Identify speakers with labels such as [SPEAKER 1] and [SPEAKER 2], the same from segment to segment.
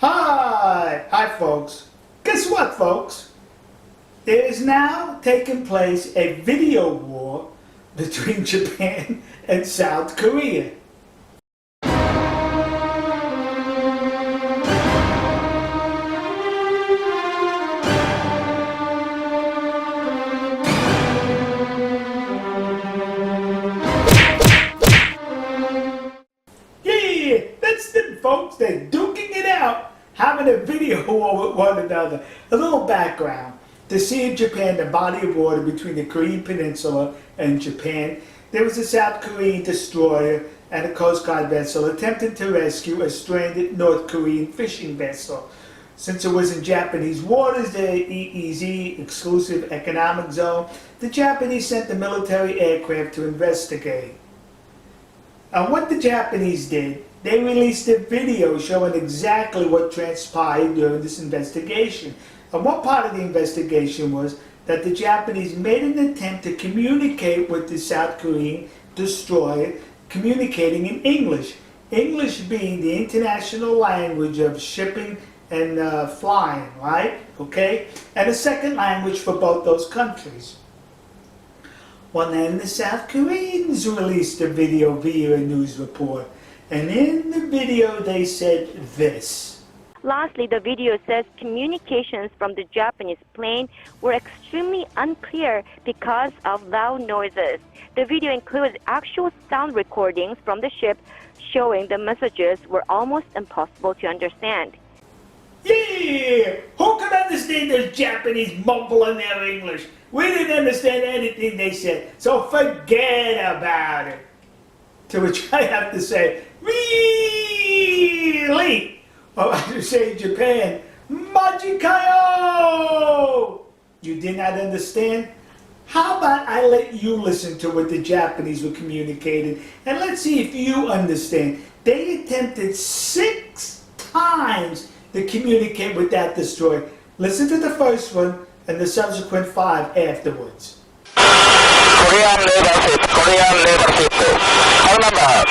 [SPEAKER 1] Hi folks. Guess what, folks? There is now taking place a video war between Japan and South Korea. Yeah, that's them folks. They're duking it out, having a video war with one another. A little background. The Sea of Japan, the body of water between the Korean Peninsula and Japan, there was a South Korean destroyer and a Coast Guard vessel attempting to rescue a stranded North Korean fishing vessel. Since it was in Japanese waters, the EEZ, Exclusive Economic Zone, the Japanese sent the military aircraft to investigate. And what the Japanese did, they released a video showing exactly what transpired during this investigation. And one part of the investigation was that the Japanese made an attempt to communicate with the South Korean destroyer, communicating in English. English being the international language of shipping and flying, right? Okay? And a second language for both those countries. Well, then the South Koreans released a video via a news report. And in the video they said this.
[SPEAKER 2] Lastly, the video says communications from the Japanese plane were extremely unclear because of loud noises. The video includes actual sound recordings from the ship showing the messages were almost impossible to understand.
[SPEAKER 1] Yeah! Who could understand those Japanese mumbling their English? We didn't understand anything they said, so forget about it. To which I have to say, really? Or I should say in Japan, Majikayo! You did not understand? How about I let you listen to what the Japanese were communicating, and let's see if you understand. They attempted 6 times to communicate with that destroyer. Listen to the first one and the subsequent 5 afterwards.
[SPEAKER 3] Korean leadership, Korean leadership. Call number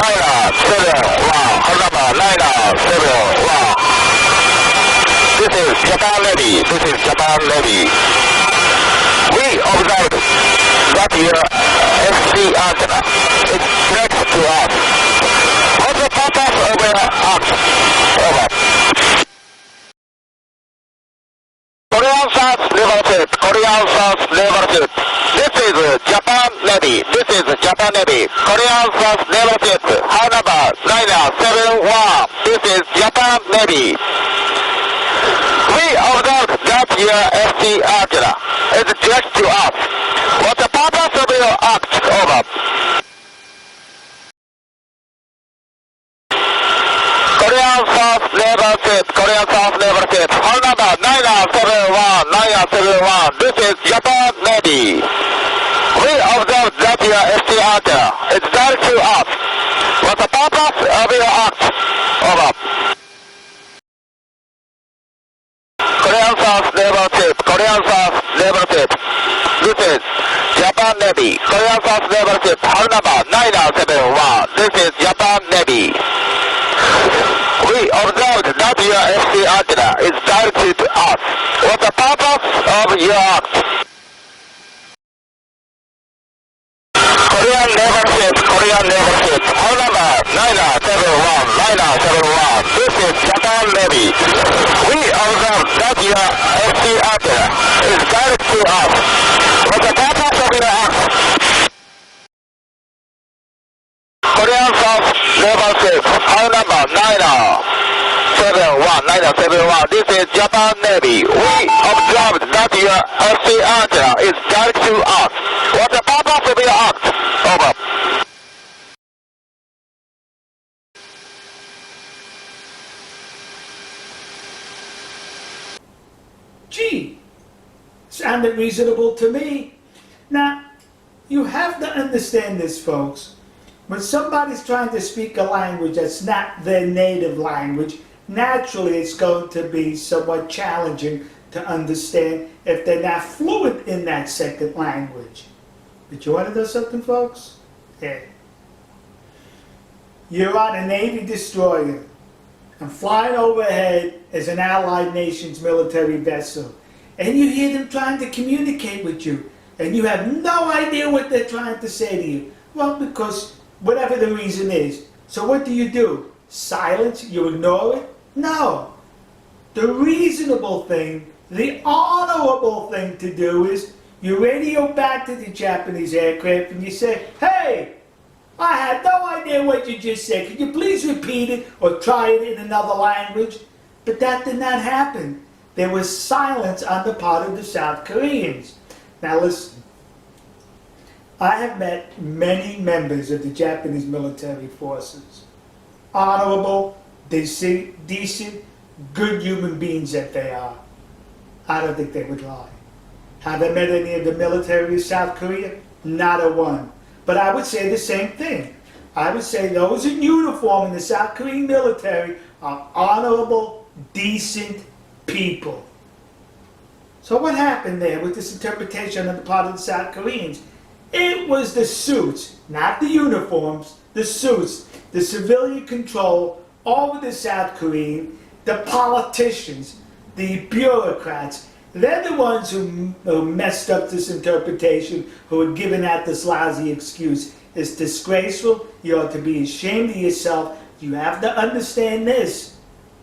[SPEAKER 3] 971. Call number 971. This is Japan Navy. This is Japan Navy. We observed that your SC antenna is connected to us. What's the purpose of your act? Over. Korean South leadership, Korean South leadership. This is Japan Navy. This is Japan Navy. Korean South leadership. High number 971. This is Japan Navy. We observed that your SC antenna is directed to us. What's the purpose of your act? Over. Korean South leadership. Korean South leadership. High number 971. 971. This is Japan Navy. We observed that your ST antenna is directed to us. What's the purpose of your act? Over. Korean South leadership. Korean South leadership. This is Japan Navy. Korean South leadership. Hull number 971. This is Japan Navy. We observed that your ST antenna is directed to us. What's the purpose of your act? Korean leadership, Korean leadership. Hull number 971, 971. This is Japan Navy. We observed that your ST antenna is directed to us. What's the purpose of your act? Korean South leadership. Hull number 971, 971. This is Japan Navy. We observed that your ST antenna is directed to us. What's the purpose of your act? Over.
[SPEAKER 1] Gee, sounded reasonable to me. Now, you have to understand this, folks. When somebody's trying to speak a language that's not their native language, naturally it's going to be somewhat challenging to understand if they're not fluent in that second language. But you want to know something, folks? Yeah. You're on a Navy destroyer. and flying overhead is an allied nation's military vessel. And you hear them trying to communicate with you, and you have no idea what they're trying to say to you. Well, because whatever the reason is. So what do? Silence? You ignore it? No. The reasonable thing, the honorable thing to do is you radio back to the Japanese aircraft and you say, hey, I had no idea what you just said. Could you please repeat it or try it in another language? But that did not happen. There was silence on the part of the South Koreans. Now listen, I have met many members of the Japanese military forces. Honorable, decent, good human beings that they are. I don't think they would lie. Have I met any of the military of South Korea? Not a one. But I would say the same thing. I would say those in uniform in the South Korean military are honorable, decent people. So what happened there with this interpretation on the part of the South Koreans? It was the suits, not the uniforms, the suits, the civilian control over the South Korean, the politicians, the bureaucrats. They're the ones who messed up this interpretation, who had given out this lousy excuse. It's disgraceful. You ought to be ashamed of yourself. You have to understand this.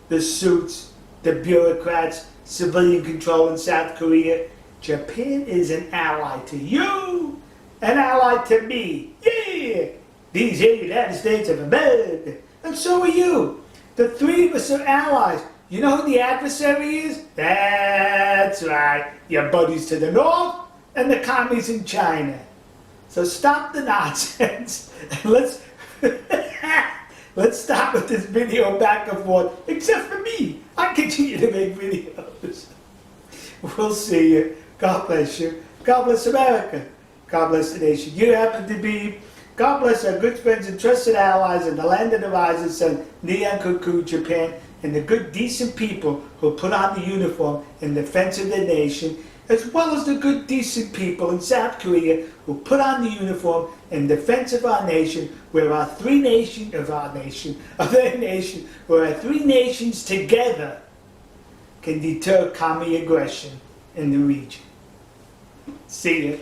[SPEAKER 1] The suits, the bureaucrats, civilian control in South Korea. Japan is an ally to you, an ally to me. Yeah! These here United States of America. And so are you. The three of us are allies. You know who the adversary is? That's right. Your buddies to the north and the commies in China. So stop the nonsense and let's stop with this video back and forth. Except for me. I continue to make videos. We'll see you. God bless you. God bless America. God bless the nation you happen to be. God bless our good friends and trusted allies in the land of the rising sun, Nihonkoku, Japan, and the good, decent people who put on the uniform in defense of their nation, as well as the good, decent people in South Korea who put on the uniform in defense of our nation, where our three nations together can deter commie aggression in the region. See ya.